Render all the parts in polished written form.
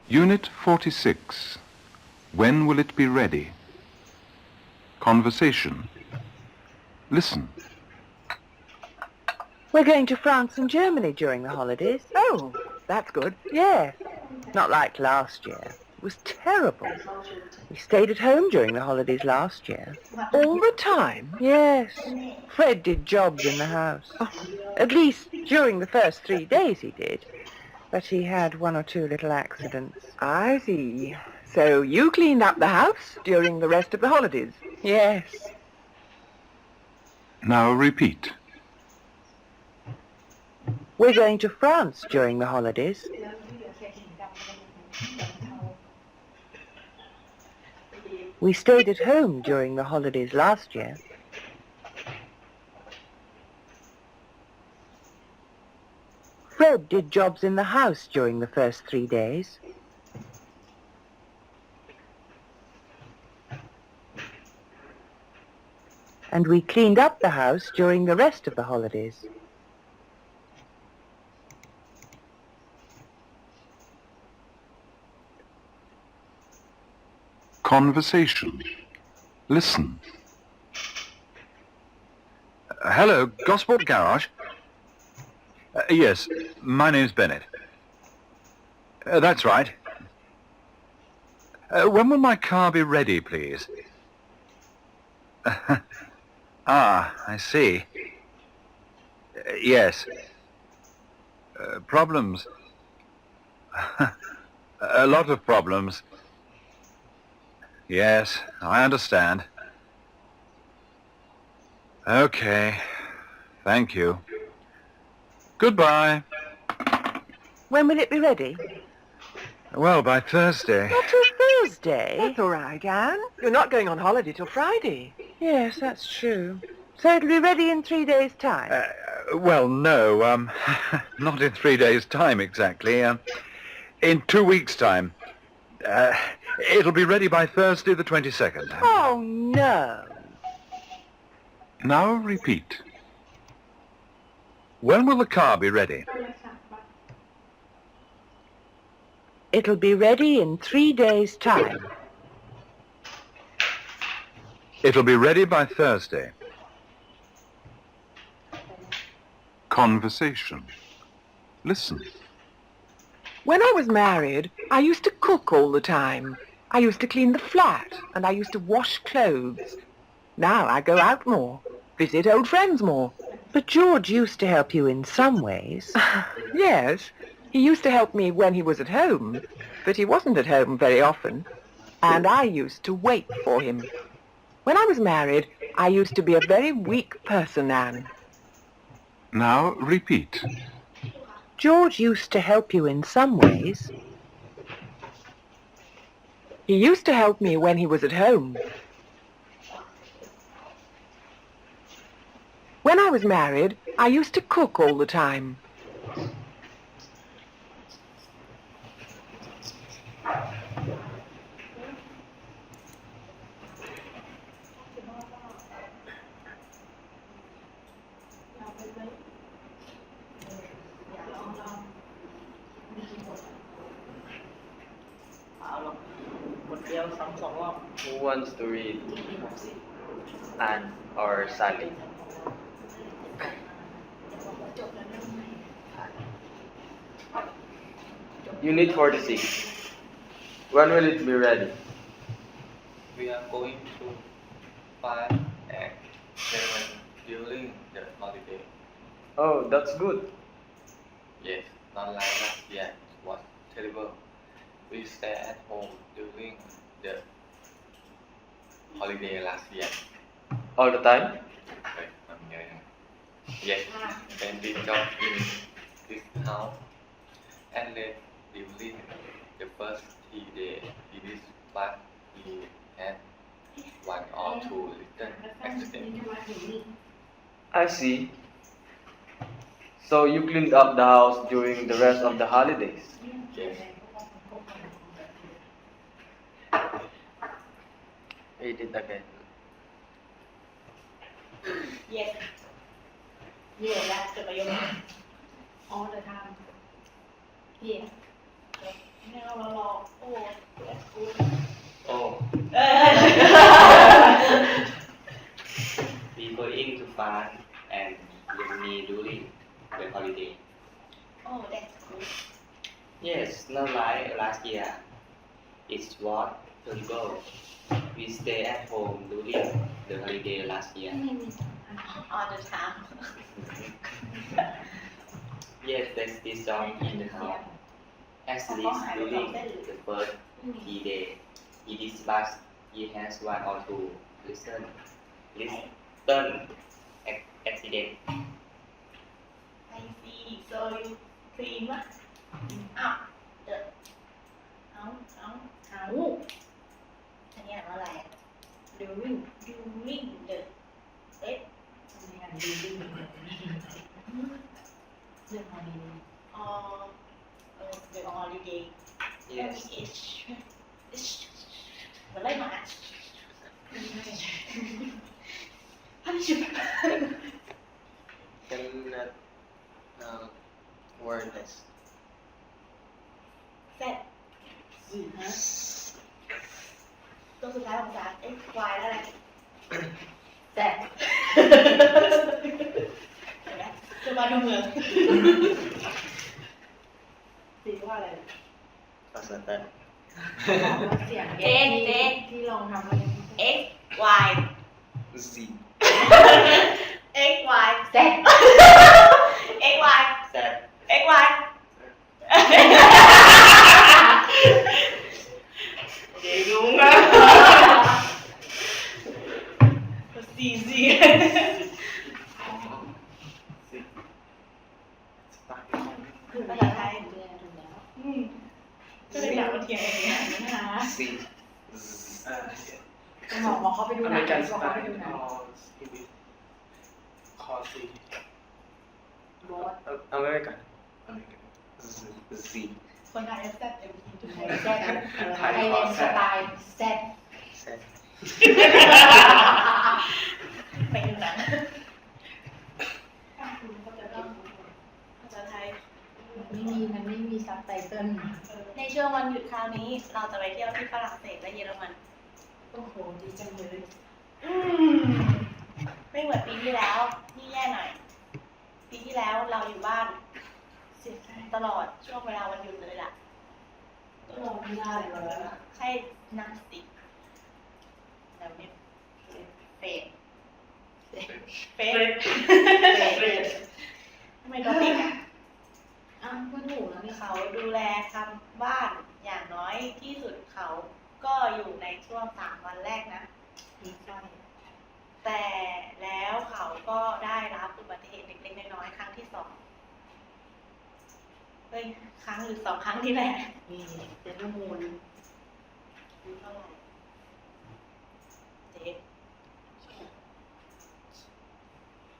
Unit 46. When will it be ready? Conversation. Listen. We're going to France and Germany during the holidays. Oh, that's good. Yes. Not like last year. It was terrible. We stayed at home during the holidays last year. All the time? Yes. Fred did jobs in the house. At least during the first 3 days he did. But he had 1 or 2 little accidents. I see. So you cleaned up the house during the rest of the holidays? Yes. Now repeat. We're going to France during the holidays. We stayed at home during the holidays last year. Fred did jobs in the house during the first 3 days. And we cleaned up the house during the rest of the holidays. Conversation. Listen. Hello, Gosport Garage? Yes, my name's Bennett. That's right. When will my car be ready, please? I see. Yes. Problems. A lot of problems. Yes, I understand. Okay. Thank you. Goodbye. When will it be ready? Well, by Thursday. Not till Thursday. That's all right, Anne. You're not going on holiday till Friday. Yes, that's true. So it'll be ready in 3 days' time. Well, no, not in 3 days' time exactly. In 2 weeks' time. It'll be ready by Thursday the 22nd. Oh, no. Now repeat. When will the car be ready? It'll be ready in 3 days' time. It'll be ready by Thursday. Conversation. Listen. When I was married, I used to cook all the time. I used to clean the flat, and I used to wash clothes. Now I go out more, visit old friends more. But George used to help you in some ways. Yes, he used to help me when he was at home, but he wasn't at home very often. And I used to wait for him. When I was married, I used to be a very weak person, Anne. Now repeat. George used to help you in some ways. He used to help me when he was at home. When I was married, I used to cook all the time. Who wants to read? Anne or Sally? Unit 46. When will it be ready? We are going to France and Germany during the holiday. Oh, that's good. Yes, not like last year. It was terrible. We stayed at home during the holiday last year. All the time? Wait, I'm hearing. Yes, then we job in this house and then during the first 3 days in this flat we had 1 or 2 little accidents. I see. So you cleaned up the house during the rest of the holidays? Yes. Read it again. Yes. Yeah, that's the biome. All the time. พี่ไม่เอาเราหรอกโอ้that's good Oh, we going to France and Germany during the holiday. oh that's good Yes, not like last year. It was terrible. We stay at home during the holiday last year. all the time Yes, there's this dog in the house. At least during the first 3 days, he discussed he has one or two accident. I see so you clean วะอ้าวเดอะเอาอันนี้อ่านว่าอะไรอ่ะ during the เอ๊ะทำไมอ่าน during เรื่องฮอลิเดย์อ๋อthe holiday Yes. เหมือนไล่หมาพันชุด Cannot wordless. เสร็จฮะตัวสุดท้ายของภาษาy แล้วอะไรแซ่บเห็นไหมจะมาดูเมืองสีว่าอะไร Pasatan. เสียงเอ็นที่ลองทำอะไร x y Z. x y แซด x y Sad. x y เดี๋ยวยุ่งอ่ะสี่ภาษาไทยก็เลยอยากมาเทียบกันเนี่ยนะคะ Z. หมอเขาไปดูหนังบอกเขาไปดูหนัง American. Z. คนไทยแซ่บเต็มที่ทุกคน แซ่บไทยแลนด์สไตล์แซ่บ Sad. ไปดูหนังภาษาไทย มันไม่มีซับไตเติล ในช่วงวันหยุดคราวนี้ เราจะไปเที่ยวที่ฝรั่งเศสและเยอรมัน โอ้โหดีจังเลย ไม่เหมือนปีที่แล้วนี่แย่หน่อย ปีที่แล้วเราอยู่บ้านตลอดช่วงเวลาวันหยุดเลยล่ะ ก็ลองไม่ได้เลย ใช่นักสติแต่ไม่เฟดทำไมต้องติดอ่ะ อ้าวก็ถูกแล้วนี่ เขาดูแลทำบ้านอย่างน้อยที่สุดเขาก็อยู่ในช่วง3 วันแรกนะ ดีใจ แต่แล้วเขาก็ได้รับอุบัติเหตุเล็กๆน้อยๆครั้งที่ 2เฮ้ยครั้งหรือ2 ครั้งที่แหละ นี่เดนมูน อายุเท่าไหร่เจ๊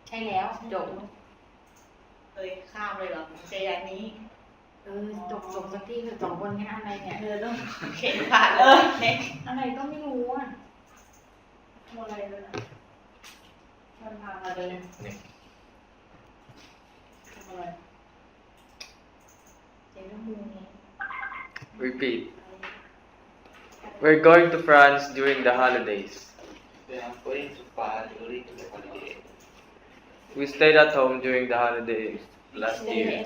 ใช่แล้วจบ เฮ้ยข้ามเลยเหรอเจ๊อย่างนี้ จบสักทีคือ2 คนนี้อะไรเนี่ย ต้องเข็นผ่านเน็ก อะไรก็ไม่รู้อ่ะ ทำอะไรเลยนะ มันพามาเลยทำอะไรเดนมูนนี้ Repeat. We're going to France during the holidays. We are going to France during the holiday. We stayed at home during the holidays last year.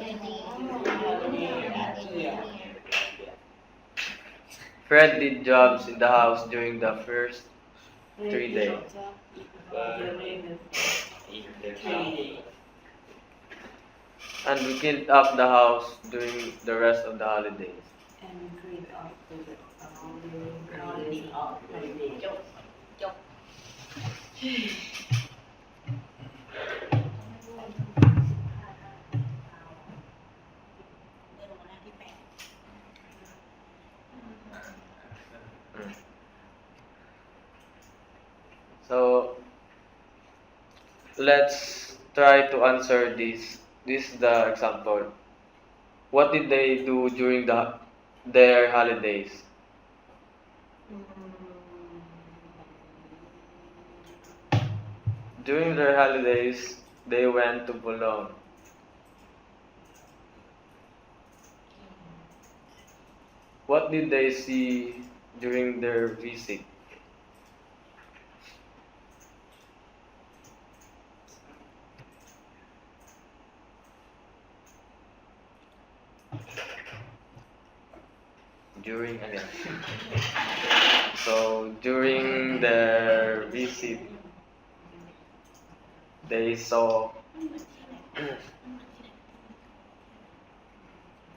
Fred did jobs in the house during the first 3 days. In the holiday. And we cleaned up the house during the rest of the holidays. and clean up the holiday of holiday จบเดินลงมาหน้าที่ 8 So let's try to answer this. This is the example. What did they do during their holidays? During their holidays, they went to Boulogne. What did they see during their visit? During again. So during their visit, they saw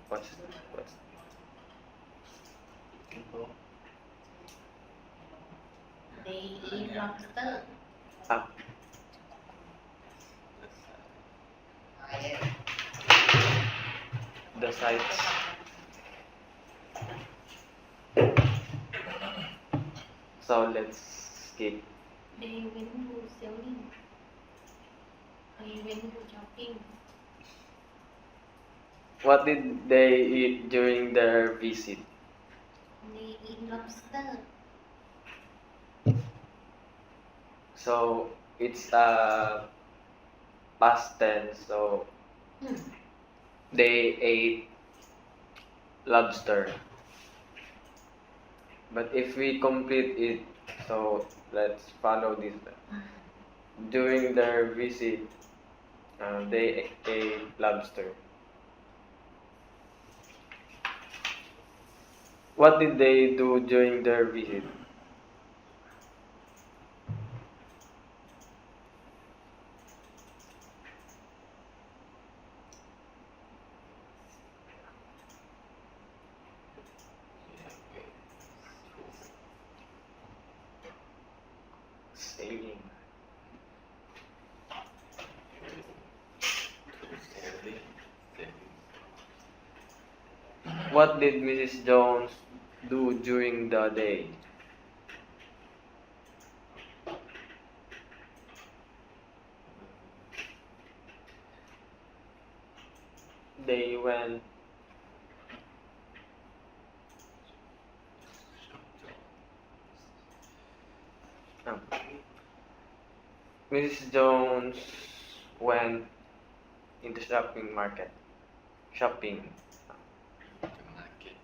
what's They eat lobster. ah, the sights. So let's skip. They went to selling. They went to shopping. What did they eat during their visit? They eat lobster. So it's a past tense. So they ate lobster. But if we complete it, so let's follow this. During their visit, they ate lobster. What did they do during their visit? Sailing. What did Mrs. Jones do during the day? They went Mrs. Jones went in the shopping market. Shopping. market.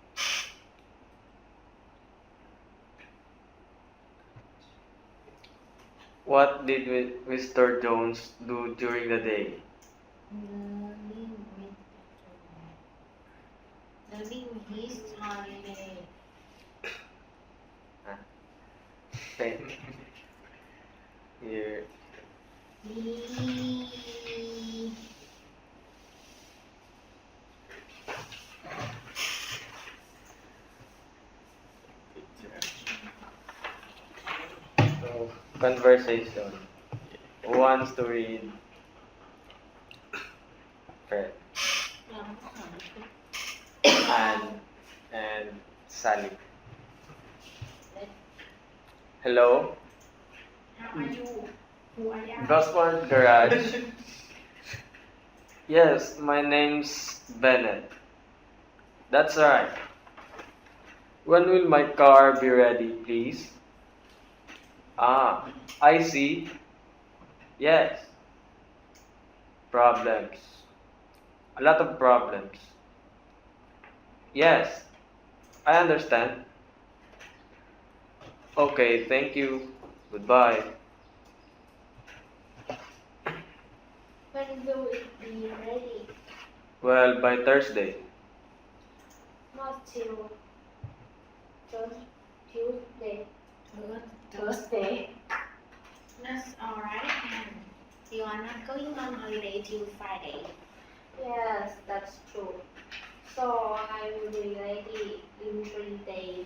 What did Mr. Jones do during the day? Learning his holiday. Here. He So, conversation. Who wants to read? Fred. And Sally. Hello? How are you? Who are you? Gosford Garage. Yes, my name's Bennett. That's right. When will my car be ready, please? Ah, I see. Yes. Problems. A lot of problems. Yes, I understand. Okay, thank you. Goodbye. When will it be ready? Well, by Thursday. Not till Tuesday. Thursday. That's alright. You are not going on holiday till Friday. Yes, that's true. So I will be ready in 3 days.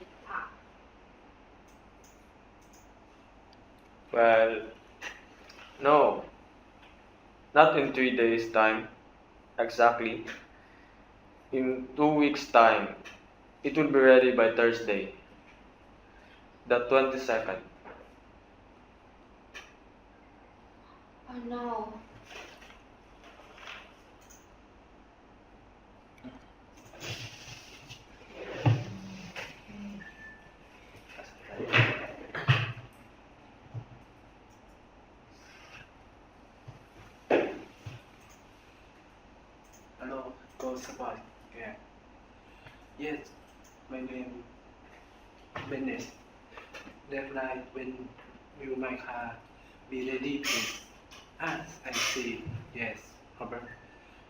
Well, no. Not in 3 days' time. Exactly. In 2 weeks' time. It will be ready by Thursday. The 22nd. Oh no. Hello, go Sabah. Yeah. Yes, My name Bennett. That night when will my car be ready, please? Ah, I see. Yes, problem.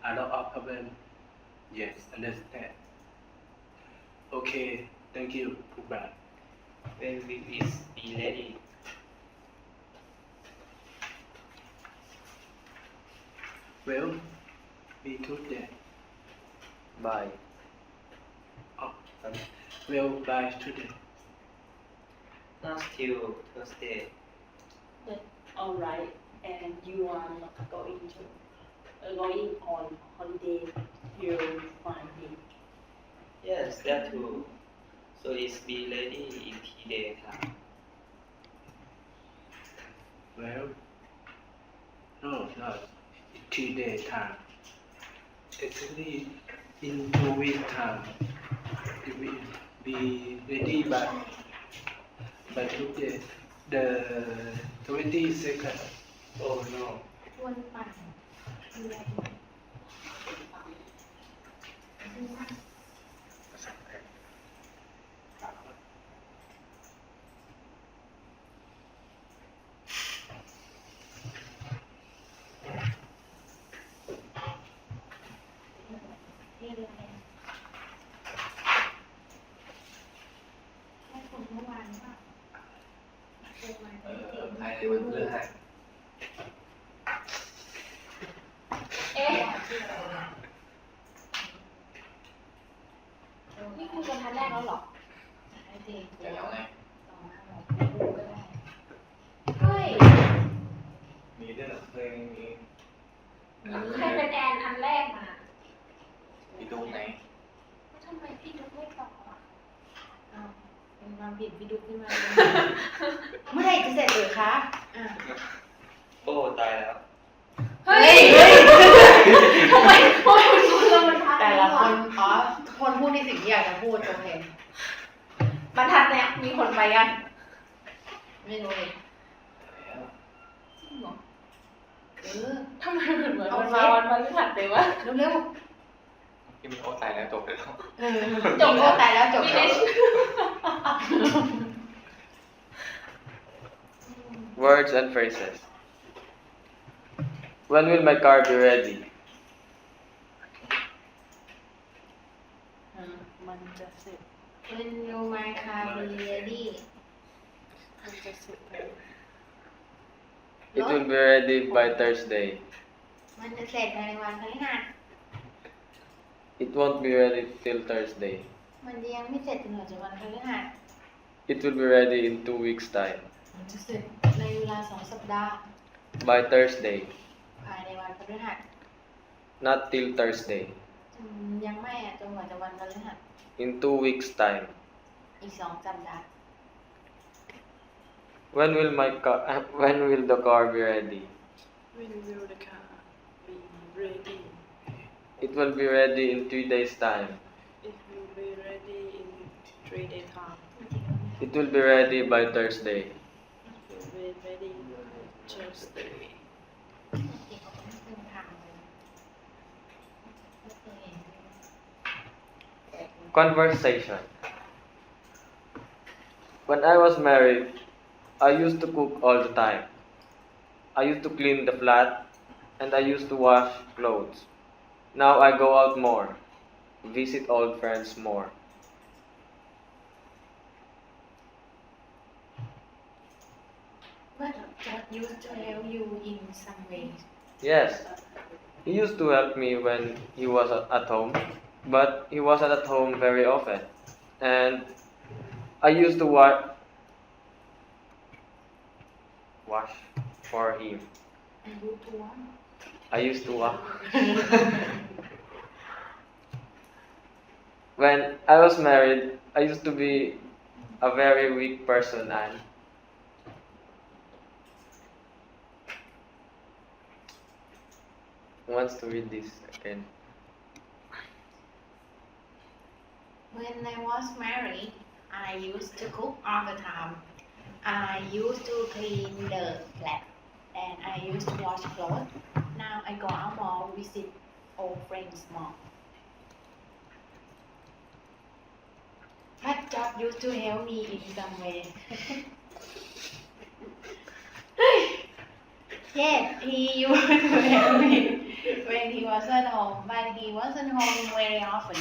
A lot of problem. Yes, understand. Okay, thank you. Goodbye. When will it be ready? Well, be today. Bye. Oh, well, bye today. Not till Thursday. Alright, and you are not going on holiday till Friday. Yes, that too. So it's be ready in 3 days time. Well, no, not 3 day time. Actually, in 2 week time, it will be ready by today, the 22nd. Oh no. ชวนปั่นดูแลดี เรียนอะไรแค่คนเมื่อวานว่าเจอมาจริง ภายในวันพฤหัส เอ๊ะนี่คุยกันทันแรกแล้วเหรอไม่จริง เดี๋ยวไง ต่อมาบอกดูก็ได้เฮ้ย มีเรื่องเพลงนี้ ใครเป็นแอนอันแรกมา มีตรงไหน ทำไมพี่ดุ๊กไม่ตอบอ่ะอ้าวเป็นความผิดพี่ดุ๊กขึ้นมาเมื่อไหร่จะเสร็จหรือคะอ่ะ โอ้ตายแล้ว เฮ้ยทำไมคนเรามันทัก แต่ละคนอ๋อทุกคนพูดในสิ่งที่อยากจะพูดโอเค บรรทัดเนี่ยมีคนไปยัง ไม่รู้เลย จริงเหรอ เออ ทำไมเหมือนมันมาวันพฤหัสเลยวะ เร็ว ที่มีโอ้ตายแล้วจบแล้ว ๆจบแล้วตายแล้วจบแล้ว Words and phrases. When will my car be ready? มันจะเสร็จ When will my car be ready มันจะเสร็จ It will be ready by Thursday. มันจะเสร็จภายในวันพฤหัส It won't be ready till Thursday. มันจะยังไม่เสร็จจนถึงวันพฤหัส It will be ready in 2 weeks' time. มันจะเสร็จในเวลา2 สัปดาห์ By Thursday. ภายในวันพฤหัส Not till Thursday. ยังไม่อ่ะจนกว่าจะวันพฤหัส In 2 weeks' time. อีก2 สัปดาห์ When will the car be ready? When will the car be ready? It will be ready in 3 days' time. It will be ready in 3 days time. It will be ready by Thursday. It will be ready by Tuesday. เด็กเขาไม่เคยทำเลยไม่เคยเห็นเลย Conversation. When I was married, I used to cook all the time. I used to clean the flat and I used to wash clothes. Now I go out more, visit old friends more. But God used to help you in some ways. Yes, he used to help me when he was at home, but he wasn't at home very often. And I used to wash for him. And you too. I used to wash. When I was married, I used to be a very weak person and who wants to read this again? When I was married, I used to cook all the time. I used to clean the flat and I used to wash clothes. Now I go out more, visit old friends more. George used to help me in some way. Yes, he used to help me when he was at home, but he wasn't home very often.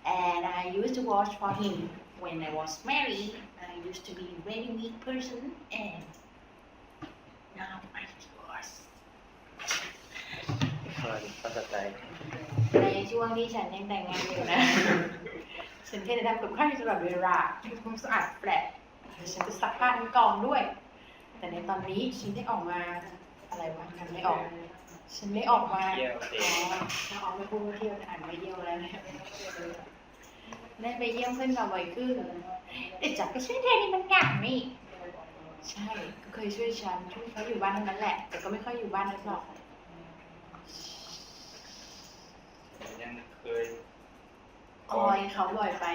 And I used to watch for him. When I was married, I used to be a very weak person, and now I divorced. ภาษาไทย ในช่วงที่ฉันยังแต่งงานอยู่นะ ฉันแค่จะทำกับข้าวอยู่ตลอดเวลาทำความสะอาดแปลกแล้วฉันก็ซักผ้าทั้งกองด้วย แต่ในตอนนี้ฉันได้ออกมาอะไรวะฉันไม่ออก ฉันได้ออกมาอ๋อถ้าออกไปพูดว่าเที่ยวแต่อ่านไม่เที่ยวแล้วนะได้ไปเยี่ยมเพื่อนบ่อยขึ้นแต่จักก็ช่วยแทนนี่มันหนักนี่ ใช่ก็เคยช่วยฉันช่วยเขาอยู่บ้านทั้งนั้นแหละ แต่ก็ไม่ค่อยอยู่บ้านนักหรอก ยังเคย คอยเขาบ่อยไป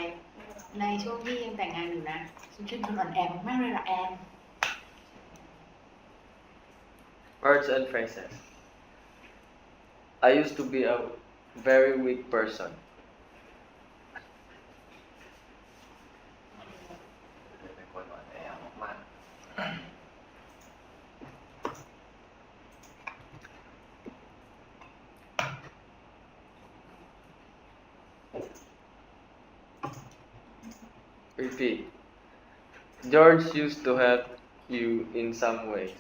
ในช่วงที่ยังแต่งงานอยู่นะฉันเป็นคนอ่อนแอมากๆเลยล่ะแอน Words and phrases. I used to be a very weak person. เป็นคนอ่อนแอมาก Repeat. George used to help you in some ways.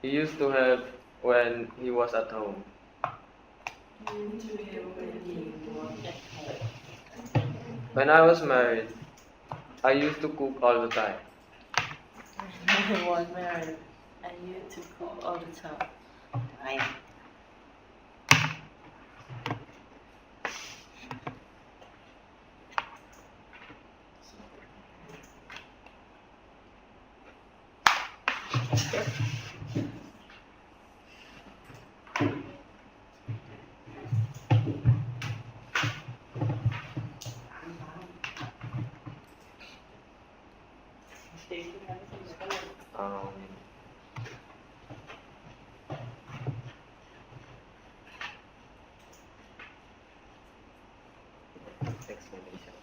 He used to help when he was at home. When I was married, I used to cook all the time. I was married. I used to cook all the time. Um, explanation.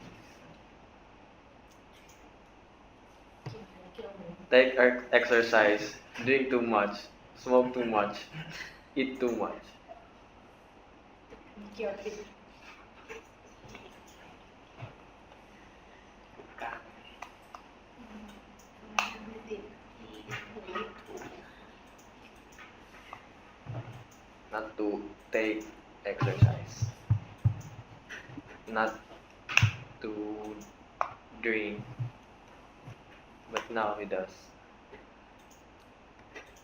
Take exercise, drink too much, smoke too much, eat too much. เกี่ยวติด Not to take exercise. Not to drink. But now he does.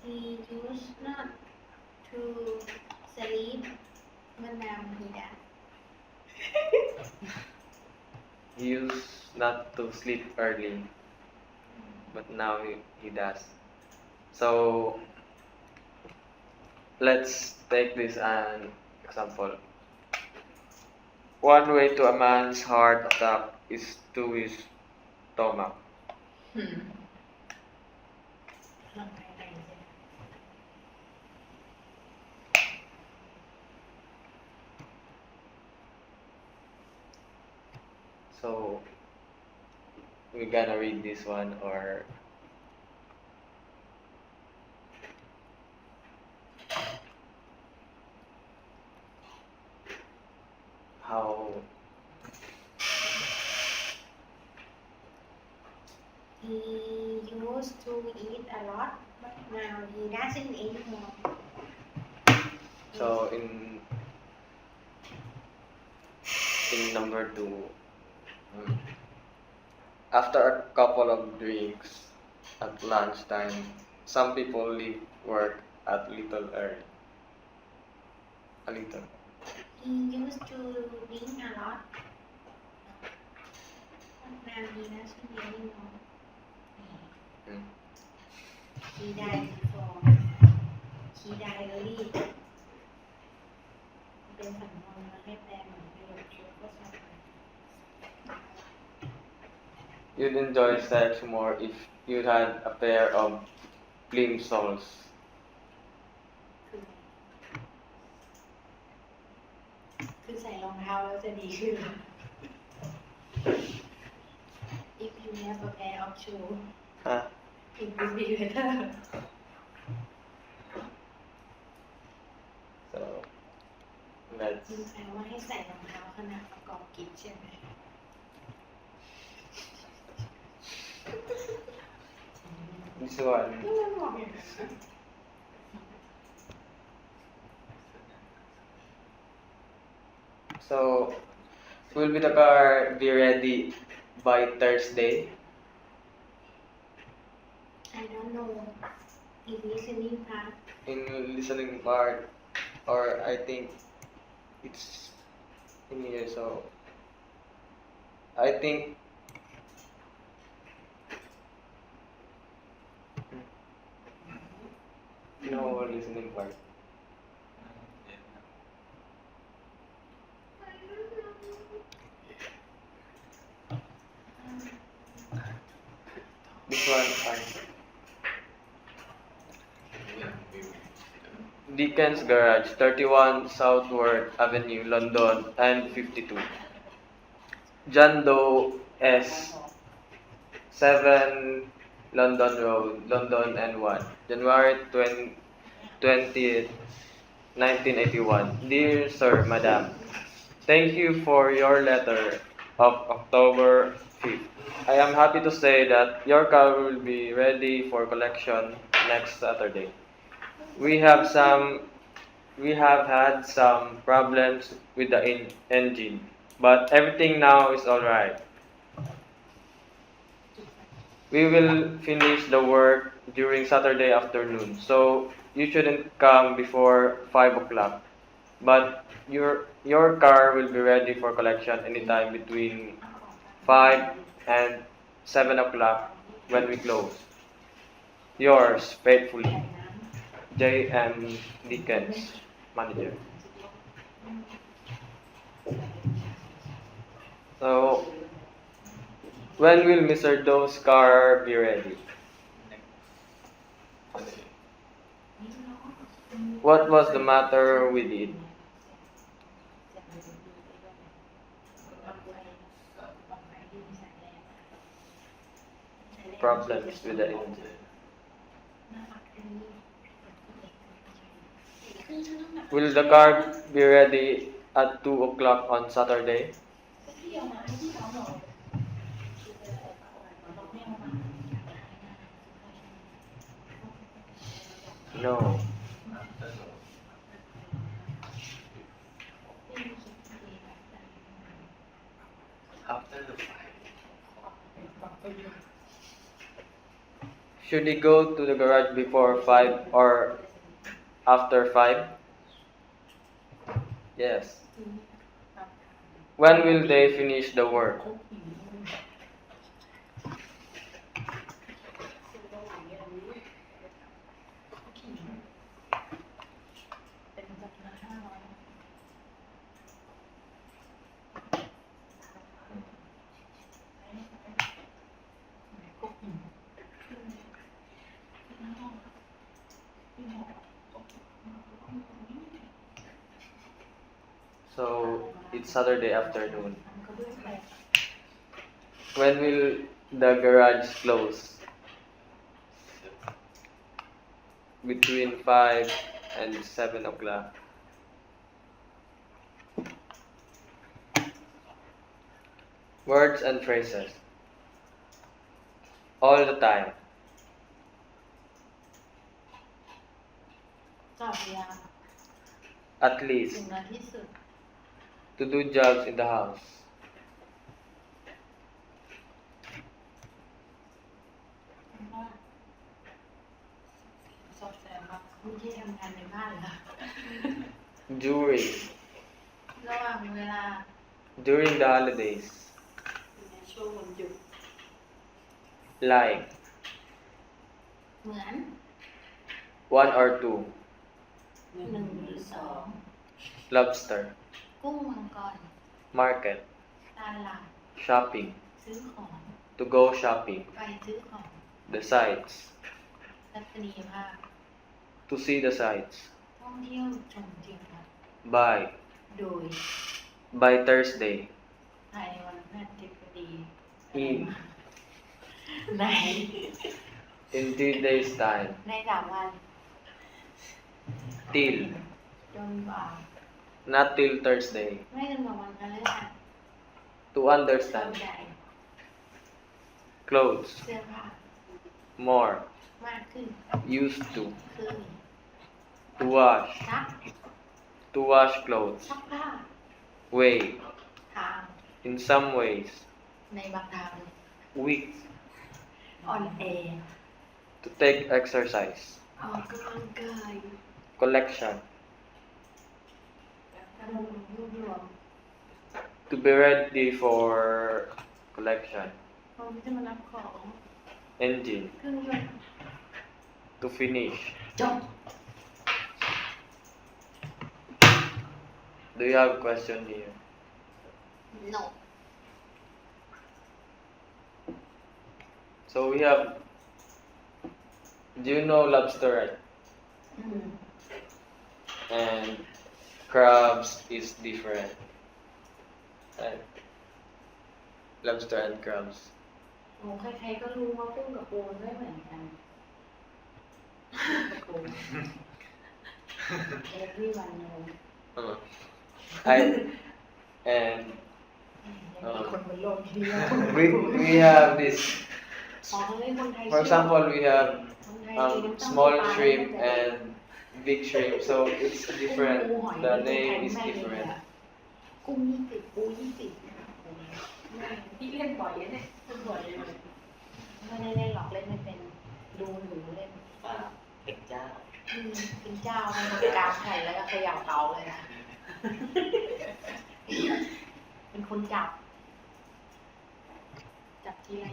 He used not to sleep, but now he does. He used not to sleep early. But now he does. So let's take this an example. One way to a man's heart attack is to his stomach. ลองไปไหนสิ So we gonna read this one or how He used to eat a lot, but now he doesn't anymore. so in number 2, after a couple of drinks at lunchtime, some people leave work at little early. A little. He used to drink a lot, but now he doesn't anymore. Mm. He died before. He died early. เป็นสำนวนมาให้แปลเหมือนประโยคชุดก็ใช่ You'd enjoy sex more if you had a pair of plimsolls. คือ คือใส่รองเท้าแล้วจะดีขึ้น If you have a pair of shoes Huh? it will be better So, let's คุณแปลว่าให้ใส่รองเท้าขณะประกอบกิจใช่ไหม this one. So, will be the car be ready by Thursday? I don't know in listening part In listening part, or I think it's in here. So, I think no listening part. This one, Dickens Garage, 31 Southwark Avenue, London, and 52. John Doe S. 7 London Road, London, and 1. January 20th, 1981. Dear Sir, Madam, thank you for your letter of October 5th. I am happy to say that your car will be ready for collection next Saturday. We have had some problems with the engine, but everything now is alright. We will finish the work during Saturday afternoon, so you shouldn't come before 5 o'clock. But your car will be ready for collection anytime between 5 and 7 o'clock when we close. Yours faithfully, J.M. Dickens, Manager. So, when will Mr. Doe's car be ready? What was the matter with it? Problems with the engine. Will the car be ready at 2 o'clock on Saturday? No. After the fight. Should he go to the garage before 5 or after 5? Yes. When will they finish the work? So, it's Saturday afternoon. When will the garage close? Between 5 and 7 o'clock. Words and phrases. All the time. ตอบยาว At ถึ least. งน้อยที่สุด To do jobs in the house. ซอฟต์แวร์ครับ ไม่ใช่ทำงานในบ้านเหรอ During. ระหว่างเวลา During the holidays. ในช่วงวันหยุด Like. เหมือน 1 or 2. หนึ่งหรือสอง Lobster. กุ้งมังกร Market. ตลาด Shopping. ซื้อของ To go shopping. ไปซื้อของ The sights. ทัศนียภาพ To see the sights. ท่องเที่ยวชมทิวทัศน์ By. โดย by Thursday. ภายในวันพฤหัสบดี In ใน in 3 days time. ใน3 วัน Till จนกว่า not till Thursday. ไม่จนกว่าวันพฤหัส To เข้า understand. ใจ Clothes เสื้อผ้า more มากขึ้น used to คือ to wash ซัก to wash clothes. ซักผ้า Way ทาง in some ways. ในบางทาง Weak อ่อนแอ to take exercise. ออกกำลังกาย Collection รวบรวม to be ready for collection. พร้อมที่จะมารับของ Engine เครื่องยนต์ to finish. จบ Do you have a question here? no So we have. Do you know lobster, right? อืม And crabs is different. Right? Lobster and crabs. โอ้ใครๆก็รู้ว่ากุ้งกับปูมันไม่เหมือนกันกับปู everyone knows Uh, and ยังมีคนบนโลกที่เรียก we have this. อ๋อเขาเรียกคนไทย For example, we have คนไทยกินน้ำต้ม small ปลา shrimp แต่ and big shrimp, so it's กุ้ง different. ปูหอย The นี่ name คน is ไทยแม่เลย different. อะกุ้ง20ปู20พี่เล่นบ่อยเนี่ยเล่นบ่อยเลยไม่ได้เล่นหรอกเล่นไม่เป็นดูหนูเล่น เป็นเจ้า เป็นเจ้ามันกลางแผ่นแล้วก็เขย่าเตาเลยนะ เป็นคนจับ จับทีไร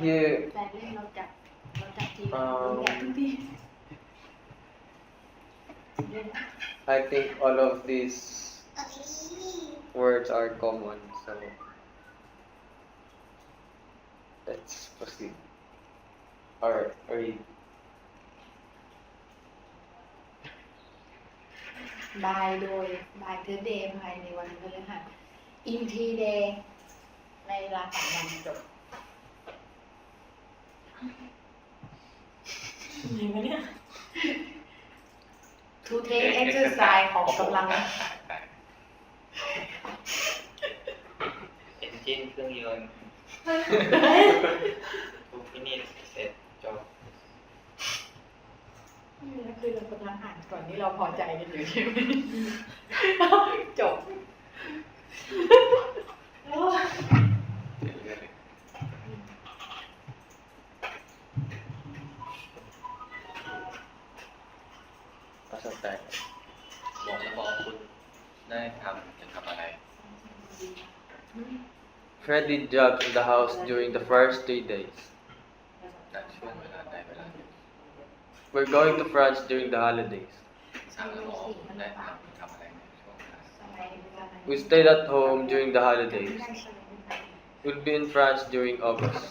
Here, แฟนเล่นเราจับทีไร Um, แกะทุกที I think all of these words are common, so let's proceed. Or read. บายโดยบายเทอร์เดย์ภายในวันพฤหัสอินทีเดย์ในเวลา3 วันจบยังไงเนี่ย to take exercise ของกำลัง เอนจินเครื่องยนต์ทูฟินิชเสร็จจบ นี่คือเรากำลังอ่านก่อนที่เราพอใจกันอยู่ใช่ไหม จบ Asa tayo? บอกแล้วบอกคุณได้ทำจะทำอะไร Fred did jobs in the house during the first 3 days. ณช่วงเวลาใดเวลาหนึ่ง We're going to France during the holidays. สามแล้วบอกคุณได้ทำอะไรในช่วงเวลา We stayed at home during the holidays. We'll be in France during August.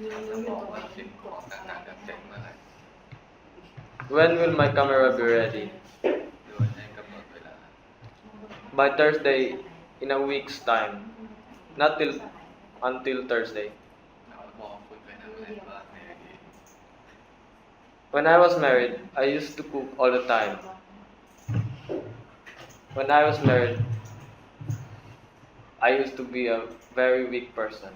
แล้วบอกว่าสิ่งของต่างๆจะเสร็จเมื่อไหร่ When will my camera be ready? โดยให้กำหนดเวลา By Thursday, in a week's time. Not until Thursday. แล้วบอกคุณไปทำอะไรบ้างในอดีต When I was married, I used to cook all the time. When I was married, I used to be a very weak person.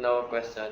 No question.